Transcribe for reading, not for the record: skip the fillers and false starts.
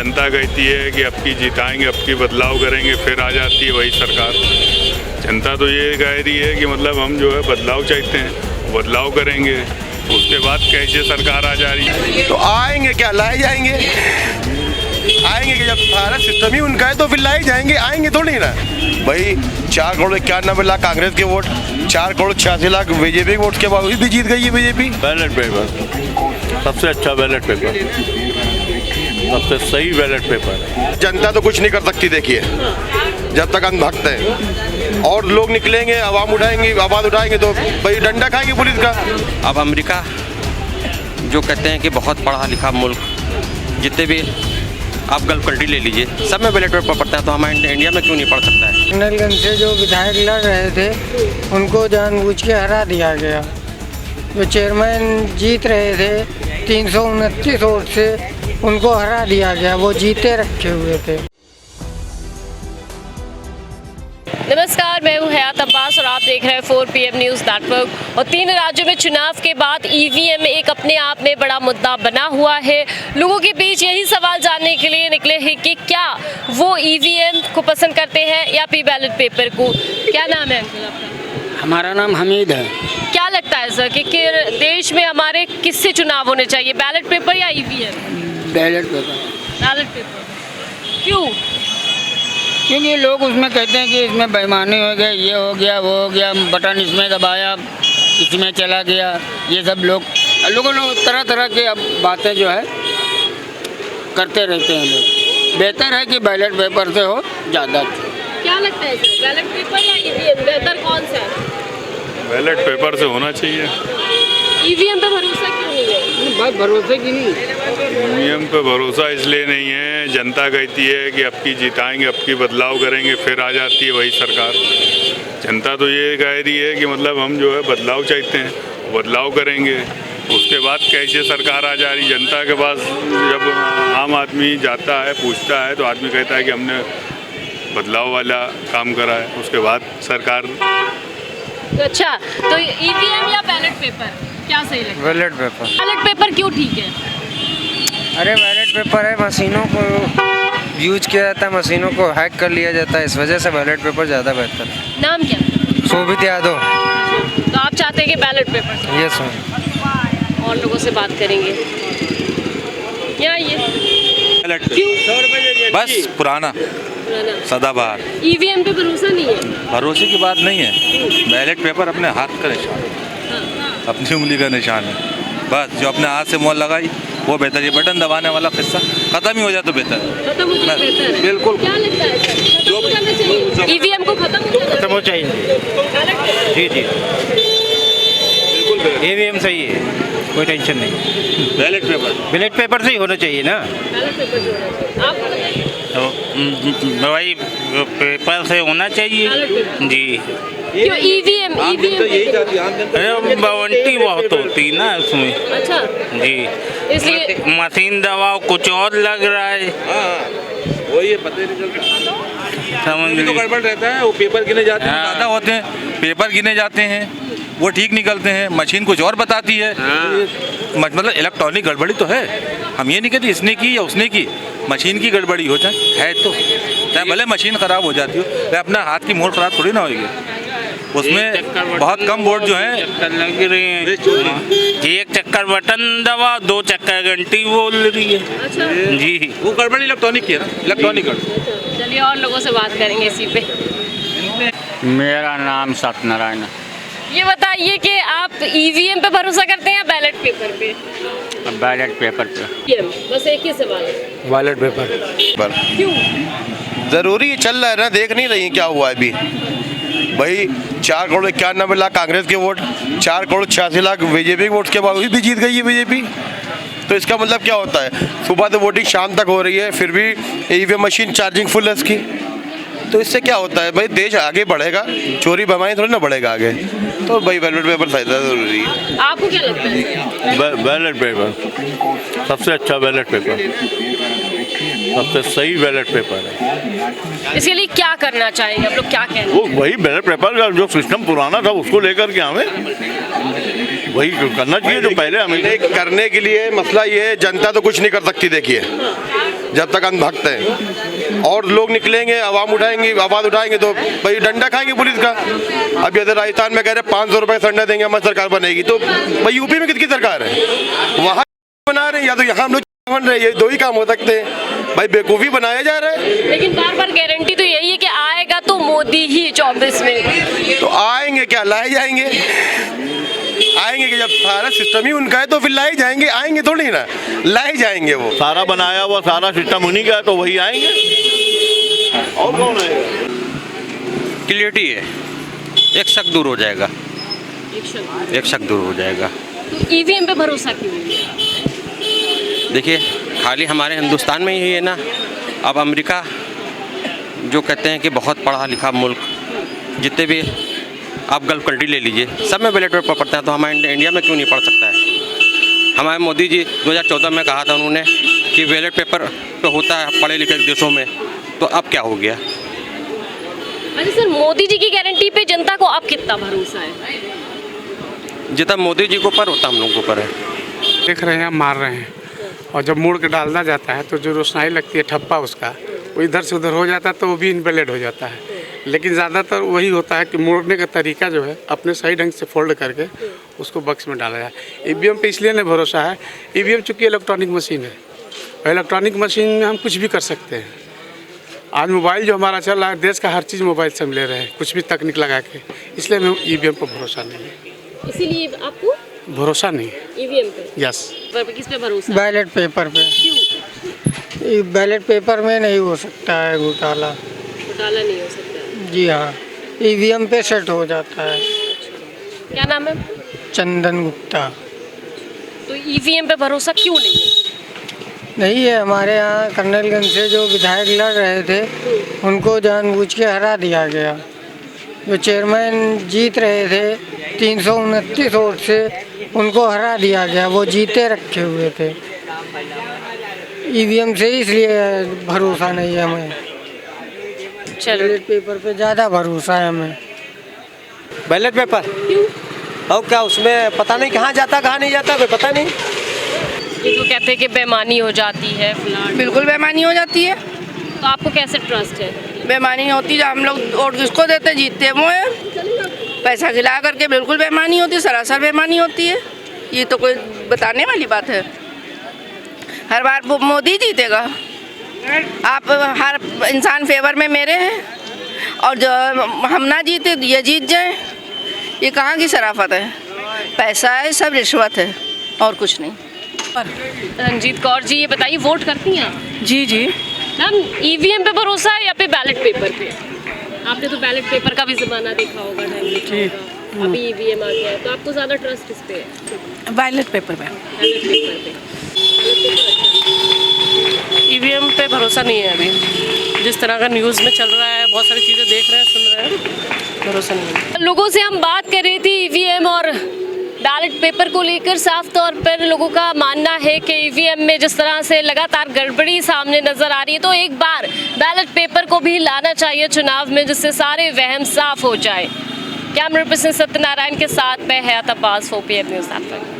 जनता कहती है कि अब की जिताएंगे, अब की बदलाव करेंगे, फिर आ जाती है वही सरकार। जनता तो ये कह रही है कि मतलब हम जो है बदलाव चाहते हैं, बदलाव करेंगे, उसके बाद कैसे सरकार आ जा रही है। तो आएंगे क्या, लाए जाएंगे? आएंगे कि जब सारा सिस्टम ही उनका है तो फिर लाए जाएंगे, आएंगे थोड़ी ना। भाई 4,91,00,000 कांग्रेस के वोट, 4,86,00,000 बीजेपी के वोट के बावजूद भी जीत गई है बीजेपी। बैलेट पेपर सबसे अच्छा बैलेट पेपर, सबसे सही बैलेट पेपर है। जनता तो कुछ नहीं कर सकती, देखिए जब तक अंधभक्त है और लोग निकलेंगे, आवाम उठाएंगे, आवाज उठाएंगे तो भाई डंडा खाएंगे पुलिस का। अब अमेरिका जो कहते हैं कि बहुत पढ़ा लिखा मुल्क, जितने भी आप गल्फ कंट्री ले लीजिए, सब में बैलेट पेपर पड़ता है, तो हमारे इंडिया में क्यों नहीं पढ़ सकता है? नलगंज से जो विधायक लड़ रहे थे उनको जानबूझ के हरा दिया गया। जो चेयरमैन जीत रहे थे 329 वोट से, उनको हरा दिया गया, वो जीते रखे हुए थे। नमस्कार, मैं हूं हयात अब्बास और आप देख रहे हैं 4 PM न्यूज़ नेटवर्क। और 3 राज्यों में चुनाव के बाद EVM एक अपने आप में बड़ा मुद्दा बना हुआ है। लोगों के बीच यही सवाल जानने के लिए निकले हैं कि क्या वो EVM को पसंद करते हैं या फिर बैलेट पेपर को। क्या नाम है अंकल आपका? हमारा नाम हमीद है। क्या लगता है सर कि देश में हमारे किससे चुनाव होने चाहिए, बैलेट पेपर या EVM? Ballot paper. Ballot paper क्यों? क्योंकि लोग उसमें कहते हैं कि इसमें बेईमानी हो गई, ये हो गया, वो हो गया, बटन इसमें दबाया, इसमें चला गया, ये सब लोगों ने तरह तरह की अब बातें जो है करते रहते हैं लोग। बेहतर है कि बैलेट पेपर से हो ज़्यादा। क्या लगता है सर, बैलेट पेपर या EVM बेहतर कौन सा है? बैलेट पेपर से होना चाहिए। EVM पे भरोसा क्यों नहीं है? बात भरोसे की नहीं। EVM पे भरोसा इसलिए नहीं है, जनता कहती है कि अब की जिताएंगे, अब की बदलाव करेंगे, फिर आ जाती है वही सरकार। जनता तो ये कह रही है कि मतलब हम जो है बदलाव चाहते हैं, बदलाव करेंगे, उसके बाद कैसे सरकार आ जा रही। जनता के पास जब आम आदमी जाता है, पूछता है, तो आदमी कहता है कि हमने बदलाव वाला काम करा है, उसके बाद सरकार। अच्छा, तो EVM या बैलेट पेपर क्या सही लगता है? Ballot paper. बैलेट पेपर क्यों ठीक है? अरे बैलेट पेपर है, मशीनों को यूज किया जाता है, मशीनों को हैक कर लिया जाता है, इस वजह से बैलेट पेपर ज़्यादा बेहतर है। नाम क्या? शोभित यादव। तो आप चाहते हैं कि बैलेट पेपर से? Yes ma'am. और लोगों से बात करेंगे। क्या ये क्यों? बस पुराना सदाबहार। EVM पे भरोसा नहीं है? भरोसे की बात नहीं है, बैलेट पेपर अपने हाथ का निशान है, अपनी उंगली का निशान है। बस जो अपने हाथ से मोहर लगाई वो बेहतर। ये बटन दबाने वाला किस्सा खत्म ही हो जाए तो बेहतर। खत्म हो जाए बेहतर है। बिल्कुल। क्या लगता है सर, खत्म हो जाना चाहिए? EVM को खत्म हो चाहिए। जी जी, EVM सही है, कोई टेंशन नहीं। बैलेट पेपर से ही होना चाहिए ना। बैलेट पेपर जो होना चाहिए। आपको बताइए। भाई पेपर से होना चाहिए जी। क्यों EVM तो यही चाहती है। बावंटी बहुत होती ना उसमें। अच्छा जी, इसलिए मशीन दबाओ कुछ और लग रहा है। वो ये पता नहीं चलता, समझ तो गड़बड़ रहता है। वो पेपर गिने जाते हैं, ज़्यादा होते हैं, पेपर गिने जाते हैं, वो ठीक निकलते हैं, मशीन कुछ और बताती है। मतलब इलेक्ट्रॉनिक गड़बड़ी तो है, हम ये नहीं कहते इसने की या उसने की, मशीन की गड़बड़ी हो जाए है तो चाहे भले मशीन ख़राब हो जाती हो, तो अपना हाथ की मोहर ख़राब थोड़ी ना होगी। उसमें बहुत कम वोट जो है लग रही है। एक चक्कर बटन दबा, 2 चक्कर घंटी बोल रही है। अच्छा जी, वो गड़बड़ी इलेक्ट्रॉनिक की है ना, इलेक्ट्रॉनिक गड़बड़ी। चलिए और लोगों से बात करेंगे इसी पे। मेरा नाम सत्यनारायण। ये बताइए कि आप EVM पे भरोसा करते हैं या बैलेट पेपर पे? बैलेट पेपर पे। बस एक ही सवाल है। बैलेट पेपर क्यों? जरूरी चल रहा है ना, देख नहीं रही क्या हुआ है अभी। भाई 4,91,00,000 कांग्रेस के वोट, 4,86,00,000 बीजेपी के वोट के बावजूद भी जीत गई है बीजेपी। तो इसका मतलब क्या होता है, सुबह से वोटिंग शाम तक हो रही है, फिर भी EVM मशीन चार्जिंग फुल है इसकी। तो इससे क्या होता है भाई, देश आगे बढ़ेगा, चोरी बमाई थोड़ी ना बढ़ेगा आगे। तो भाई बैलेट पेपर ज़्यादा ज़रूरी है। आपको क्या लगता है? बैलेट पेपर सबसे अच्छा बैलेट पेपर, सबसे सही बैलेट पेपर है। इसके लिए क्या करना चाहेंगे आप लोग, क्या कहेंगे? वो वही बैलेट पेपर का जो सिस्टम पुराना था उसको लेकर के हमें वही करना चाहिए जो पहले हमें करने के लिए। मसला ये है, जनता तो कुछ नहीं कर सकती, देखिए जब तक हम भक्त हैं। और लोग निकलेंगे, आवाम उठाएंगे, आवाज़ उठाएंगे तो भाई डंडा खाएंगे पुलिस का। अब जैसे राजस्थान में कह रहे 500 रुपये संडे देंगे, हमारी सरकार बनेगी, तो भाई यूपी में किसकी सरकार है? वहाँ बना रहे हैं या तो यहाँ हम लोग बन रहे हैं, ये दो ही काम हो सकते हैं। भाई बेवकूफ़ी बनाया जा रहा है। लेकिन बार बार गारंटी तो यही है कि आएगा तो मोदी ही 24 में। तो आएंगे क्या, लाए जाएंगे? आएंगे कि जब सारा सिस्टम ही उनका है तो फिर लाए जाएंगे, आएंगे थोड़ी ना, लाए जाएंगे। वो सारा बनाया हुआ सारा सिस्टम उन्हीं का है, तो वही आएंगे, और कौन आएगा? क्लियरिटी है, एक शक दूर हो जाएगा, एक शक दूर हो जाएगा। तो ईवीएम पे भरोसा क्यों नहीं है? देखिए, खाली हमारे हिंदुस्तान में ही है ना, अब अमेरिका जो कहते हैं कि बहुत पढ़ा लिखा मुल्क, जितने भी आप गल्फ कंट्री ले लीजिए, सब में बैलेट पेपर पढ़ते हैं, तो हमारे इंडिया में क्यों नहीं पढ़ सकता है? हमारे मोदी जी 2014 में कहा था उन्होंने कि बैलेट पेपर तो होता है पढ़े लिखे देशों में, तो अब क्या हो गया? अच्छा सर, मोदी जी की गारंटी पे जनता को अब कितना भरोसा है? जितना मोदी जी को ऊपर उतना हम लोगों को ऊपर है। देख रहे हैं, मार रहे हैं, और जब मुड़ के डालना जाता है तो जो रोशनाई लगती है ठप्पा उसका, वो इधर से उधर हो जाता है तो वो भी इनवैलिड हो जाता है। लेकिन ज़्यादातर वही होता है कि मोड़ने का तरीका जो है अपने सही ढंग से फोल्ड करके उसको बक्स में डाला जाए। ईवीएम पे इसलिए नहीं भरोसा है, ईवीएम चूँकि इलेक्ट्रॉनिक मशीन है, और इलेक्ट्रॉनिक मशीन में हम कुछ भी कर सकते हैं। आज मोबाइल जो हमारा चल रहा है, देश का हर चीज़ मोबाइल से हम ले रहे हैं, कुछ भी तकनीक लगा के, इसलिए हमें ईवीएम पर भरोसा नहीं है। इसीलिए आपको भरोसा नहीं है ईवीएम पे? यस। पर किस पे भरोसा? बैलेट पेपर पे। क्यों? बैलेट पेपर में नहीं हो सकता है घोटाला। घोटाला नहीं हो सकता? जी हाँ, ईवीएम पे सेट हो जाता है। क्या नाम है? चंदन गुप्ता। तो ईवीएम पे भरोसा क्यों नहीं है? नहीं है, हमारे यहाँ कर्नलगंज से जो विधायक लड़ रहे थे उनको जानबूझ के हरा दिया गया। जो चेयरमैन जीत रहे थे 329 वोट से, उनको हरा दिया गया, वो जीते रखे हुए थे। ईवीएम से इसलिए भरोसा नहीं है हमें। चलो, बैलेट पेपर पे ज़्यादा भरोसा है हमें। बैलेट पेपर क्यों? और क्या, उसमें पता नहीं कहाँ जाता कहाँ नहीं जाता, कोई पता नहीं। ये तो कहते हैं कि बेईमानी हो जाती है, फ्लड। बिल्कुल बेईमानी हो जाती है। तो आपको कैसे ट्रस्ट है? बेईमानी होती है, हम लोग वोट किसको देते, जीतते वो है, पैसा खिला करके बिल्कुल बेईमानी होती है, सरासर बेईमानी होती है। ये तो कोई बताने वाली बात है? हर बार मोदी जीतेगा, आप हर इंसान फेवर में मेरे हैं, और जो हम ना जीते ये जीत जाए, ये कहाँ की शराफत है? पैसा है, सब रिश्वत है, और कुछ नहीं। रंजीत कौर जी, ये बताइए, वोट करती हैं आप? जी जी। मैम, ईवीएम पे भरोसा है या पे बैलेट पेपर पे? आपने तो बैलेट पेपर का भी ज़माना देखा होगा, अभी ईवीएम आ गया है, तो आपको ज़्यादा ट्रस्ट किस पे है? बैलेट पेपर पे। बैलेट पेपर पे। ईवीएम पे भरोसा नहीं है अभी, जिस तरह का न्यूज़ में चल रहा है, बहुत सारी चीज़ें देख रहे हैं, सुन रहे हैं, भरोसा नहीं है। लोगों से हम बात कर रही थी ईवीएम और बैलेट पेपर को लेकर। साफ तौर पर लोगों का मानना है कि ईवीएम में जिस तरह से लगातार गड़बड़ी सामने नजर आ रही है, तो एक बार बैलेट पेपर को भी लाना चाहिए चुनाव में, जिससे सारे वहम साफ हो जाए। कैमरा पर्सन सत्यनारायण के साथ मैं हयात अब्बास, 4PM न्यूज़ नेटवर्क।